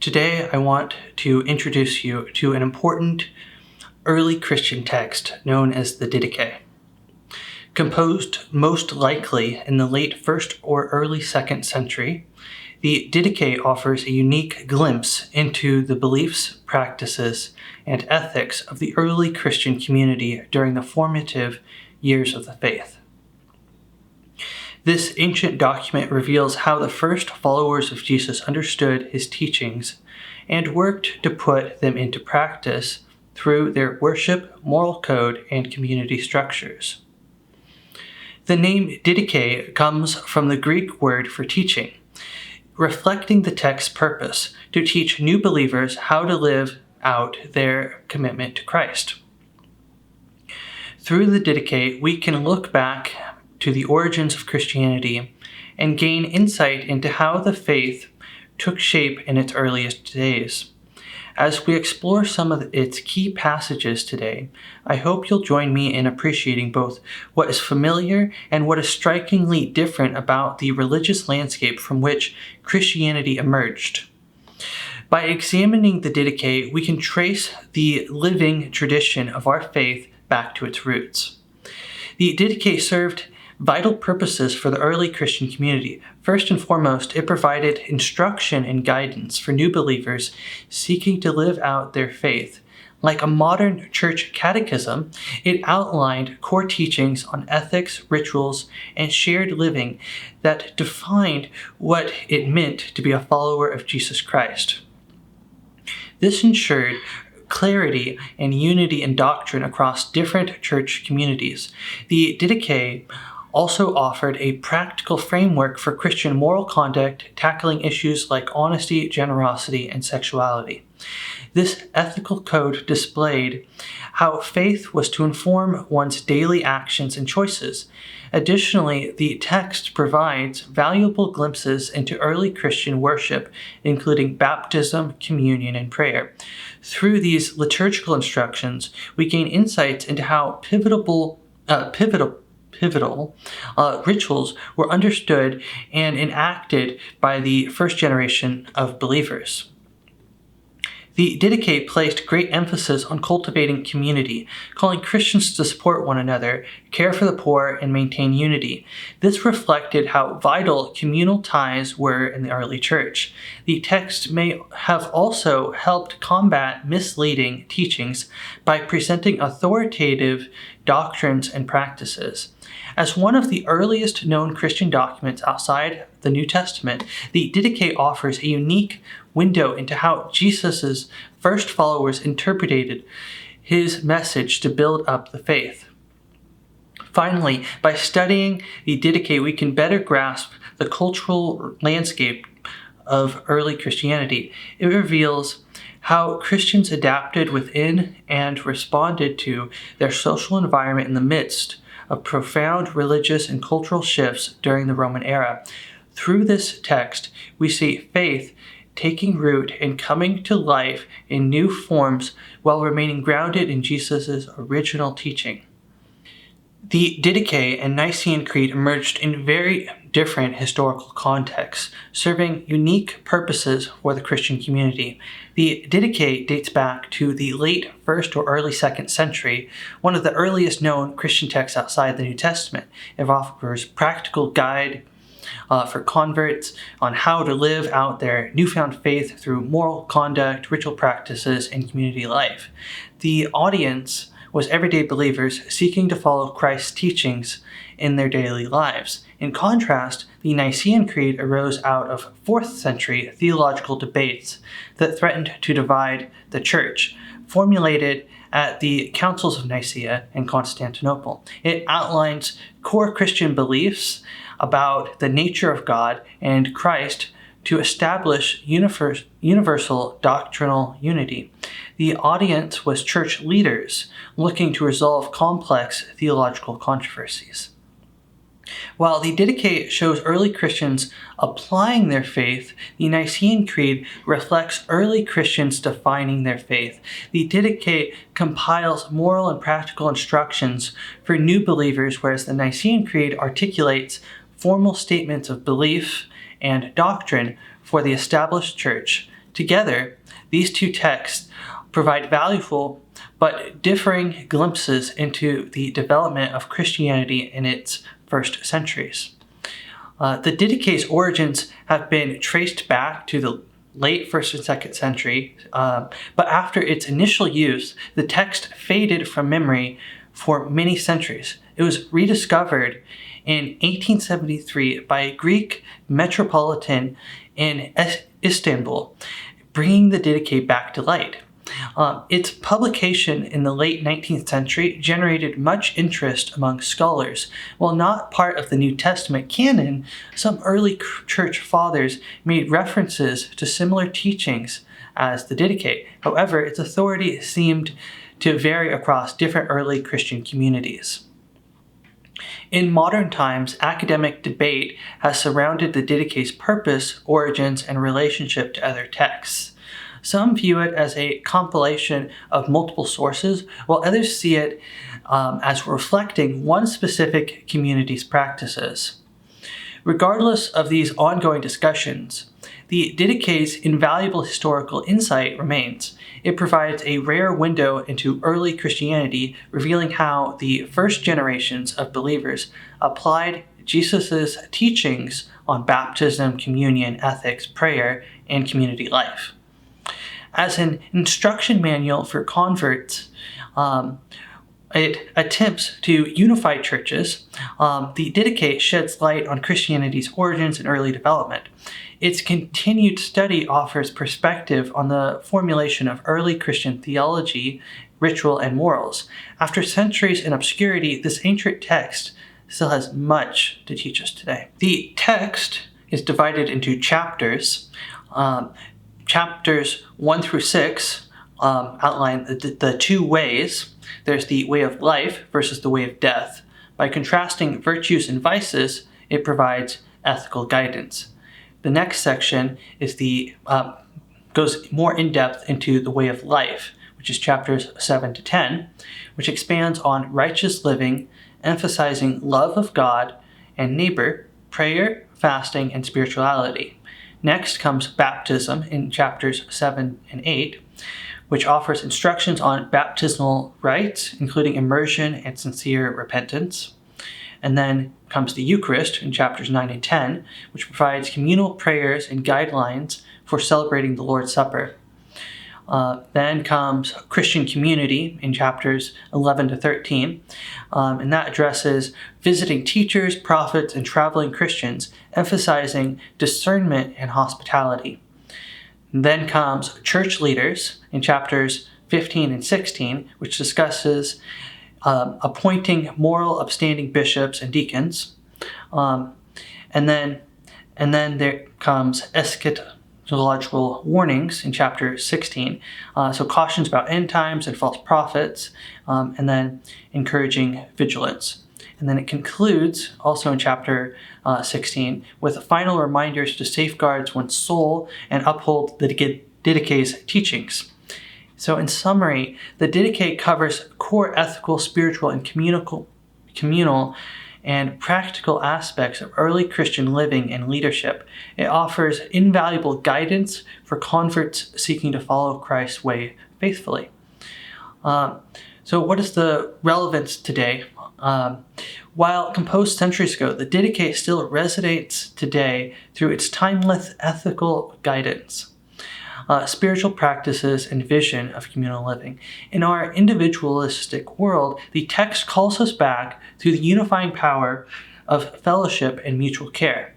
Today, I want to introduce you to an important early Christian text known as the Didache. Composed most likely in the late 1st or early 2nd century, the Didache offers a unique glimpse into the beliefs, practices, and ethics of the early Christian community during the formative years of the faith. This ancient document reveals how the first followers of Jesus understood his teachings and worked to put them into practice through their worship, moral code, and community structures. The name Didache comes from the Greek word for teaching, reflecting the text's purpose to teach new believers how to live out their commitment to Christ. Through the Didache, we can look back to the origins of Christianity and gain insight into how the faith took shape in its earliest days. As we explore some of its key passages today, I hope you'll join me in appreciating both what is familiar and what is strikingly different about the religious landscape from which Christianity emerged. By examining the Didache, we can trace the living tradition of our faith back to its roots. The Didache served vital purposes for the early Christian community. First and foremost, it provided instruction and guidance for new believers seeking to live out their faith. Like a modern church catechism, it outlined core teachings on ethics, rituals, and shared living that defined what it meant to be a follower of Jesus Christ. This ensured clarity and unity in doctrine across different church communities. The Didache also offered a practical framework for Christian moral conduct, tackling issues like honesty, generosity, and sexuality. This ethical code displayed how faith was to inform one's daily actions and choices. Additionally, the text provides valuable glimpses into early Christian worship, including baptism, communion, and prayer. Through these liturgical instructions, we gain insights into how pivotal rituals were understood and enacted by the first generation of believers. The Didache placed great emphasis on cultivating community, calling Christians to support one another, care for the poor, and maintain unity. This reflected how vital communal ties were in the early church. The text may have also helped combat misleading teachings by presenting authoritative doctrines and practices. As one of the earliest known Christian documents outside the New Testament, the Didache offers a unique window into how Jesus' first followers interpreted his message to build up the faith. Finally, by studying the Didache, we can better grasp the cultural landscape of early Christianity. It reveals how Christians adapted within and responded to their social environment in the midst of profound religious and cultural shifts during the Roman era. Through this text, we see faith taking root and coming to life in new forms while remaining grounded in Jesus' original teaching. The Didache and Nicene Creed emerged in very different historical contexts, serving unique purposes for the Christian community. The Didache dates back to the late 1st or early 2nd century, one of the earliest known Christian texts outside the New Testament. It offers practical guide for converts on how to live out their newfound faith through moral conduct, ritual practices, and community life. The audience was everyday believers seeking to follow Christ's teachings in their daily lives. In contrast, the Nicene Creed arose out of 4th century theological debates that threatened to divide the church, formulated at the Councils of Nicaea and Constantinople. It outlines core Christian beliefs about the nature of God and Christ to establish universal doctrinal unity. The audience was church leaders looking to resolve complex theological controversies. While the Didache shows early Christians applying their faith, the Nicene Creed reflects early Christians defining their faith. The Didache compiles moral and practical instructions for new believers, whereas the Nicene Creed articulates formal statements of belief and doctrine for the established church. Together, these two texts provide valuable but differing glimpses into the development of Christianity in its first centuries. The Didache's origins have been traced back to the late 1st and 2nd century, but after its initial use, the text faded from memory for many centuries. It was rediscovered in 1873 by a Greek metropolitan in Istanbul, bringing the Didache back to light. Its publication in the late 19th century generated much interest among scholars. While not part of the New Testament canon, some early church fathers made references to similar teachings as the Didache. However, its authority seemed to vary across different early Christian communities. In modern times, academic debate has surrounded the Didache's purpose, origins, and relationship to other texts. Some view it as a compilation of multiple sources, while others see it as reflecting one specific community's practices. Regardless of these ongoing discussions, the Didache's invaluable historical insight remains. It provides a rare window into early Christianity, revealing how the first generations of believers applied Jesus' teachings on baptism, communion, ethics, prayer, and community life. As an instruction manual for converts, it attempts to unify churches. The Didache sheds light on Christianity's origins and early development. Its continued study offers perspective on the formulation of early Christian theology, ritual, and morals. After centuries in obscurity, this ancient text still has much to teach us today. The text is divided into chapters. Chapters 1 through 6 outline the two ways. There's the way of life versus the way of death. By contrasting virtues and vices, it provides ethical guidance. The next section is goes more in depth into the way of life, which is chapters 7 to 10, which expands on righteous living, emphasizing love of God and neighbor, prayer, fasting, and spirituality. Next comes baptism in chapters 7 and 8, which offers instructions on baptismal rites, including immersion and sincere repentance. And then comes the Eucharist in chapters 9 and 10, which provides communal prayers and guidelines for celebrating the Lord's Supper. Then comes Christian community in chapters 11 to 13, and that addresses visiting teachers, prophets, and traveling Christians, emphasizing discernment and hospitality. Then comes church leaders in chapters 15 and 16, which discusses appointing moral upstanding bishops and deacons. And then there comes eschatological warnings in chapter 16, so cautions about end times and false prophets, and then encouraging vigilance. And then it concludes, also in chapter 16, with final reminders to safeguard one's soul and uphold the Didache's teachings. So in summary, the Didache covers core ethical, spiritual, and communal and practical aspects of early Christian living and leadership. It offers invaluable guidance for converts seeking to follow Christ's way faithfully. So what is the relevance today? While composed centuries ago, the Didache still resonates today through its timeless ethical guidance, spiritual practices, and vision of communal living. In our individualistic world, the text calls us back to the unifying power of fellowship and mutual care.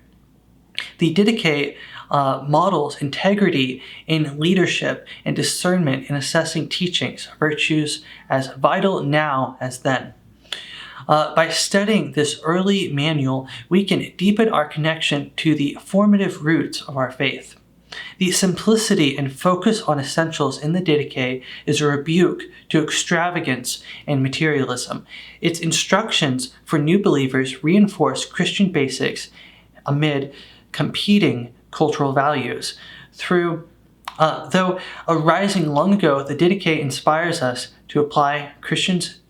The Didache models integrity in leadership and discernment in assessing teachings, virtues as vital now as then. By studying this early manual, we can deepen our connection to the formative roots of our faith. The simplicity and focus on essentials in the Didache is a rebuke to extravagance and materialism. Its instructions for new believers reinforce Christian basics amid competing cultural values. Though arising long ago, the Didache inspires us to apply Christians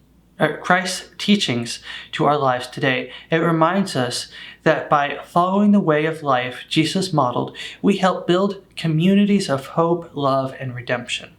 Christ's teachings to our lives today. It reminds us that by following the way of life Jesus modeled, we help build communities of hope, love, and redemption.